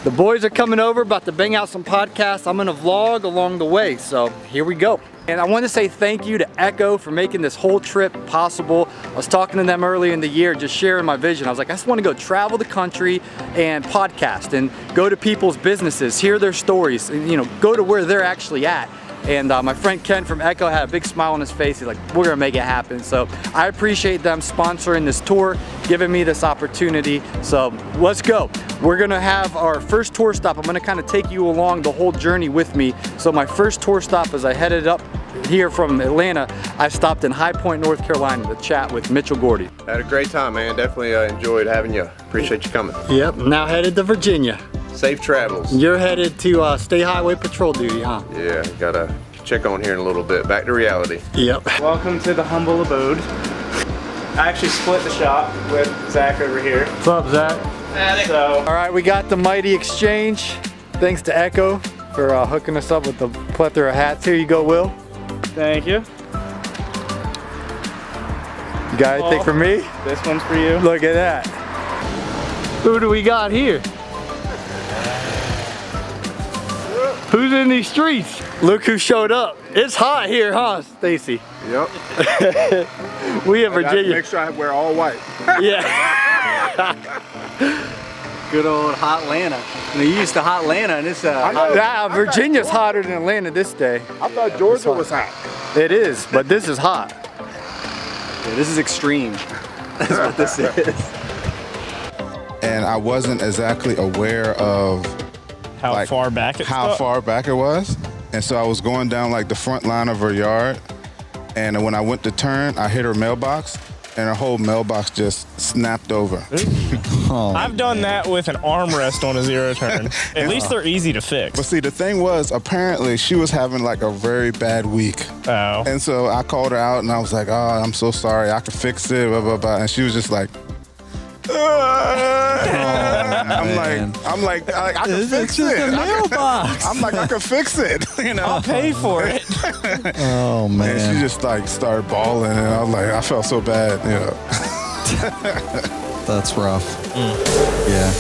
The boys are coming over, about to bang out some podcasts. I'm gonna vlog along the way, so here we go. And I want to say thank you to Echo for making this whole trip possible. I was talking to them earlier in the year, just sharing my vision. I was like, I just want to go travel the country and podcast and go to people's businesses, hear their stories, and, you know, go to where they're actually at. And my friend Ken from Echo had a big smile on his face. He's like, we're gonna make it happen. So I appreciate them sponsoring this tour, giving me this opportunity. So let's go. We're gonna have our first tour stop. I'm gonna kind of take you along the whole journey with me. So my first tour stop, as I headed up here from Atlanta, I stopped in High Point, North Carolina to chat with Mitchell Gordy. Had a great time, man. Definitely enjoyed having you. Appreciate you coming. Yep, now headed to Virginia. Safe travels. You're headed to State Highway Patrol duty, huh? Yeah, gotta check on here in a little bit. Back to reality. Yep. Welcome to the humble abode. I actually split the shop with Zach over here. What's up, Zach? So, all right, we got the mighty exchange. Thanks to Echo for hooking us up with the plethora of hats. Here you go, Will. thank you. You got anything for me? This one's for you. Look at that. Who do we got here? Who's in these streets? Look who showed up. It's hot here, huh, Stacy? Yep. We in Virginia. Make sure I wear all white. Yeah. Good old hot Atlanta. And they used to hot Atlanta, and it's hot. Virginia's hotter than Atlanta this day. I thought Georgia was hot. It is, but this is hot. Yeah, this is extreme. That's what this is. And I wasn't exactly aware of how far back it was. And so I was going down like the front line of her yard, and when I went to turn, I hit her mailbox, and her whole mailbox just snapped over. I've done that with an armrest on a zero turn. At least they're easy to fix. But see, the thing was, apparently she was having like a very bad week. Oh. And so I called her out and I was like, oh, I'm so sorry, I can fix it, blah, blah, blah. And she was just like, I'm like, I can fix it. I'm like, I can fix it. You know, I'll pay for it. Oh man. And she just like started bawling, and I was like, I felt so bad. You know. That's rough. Yeah.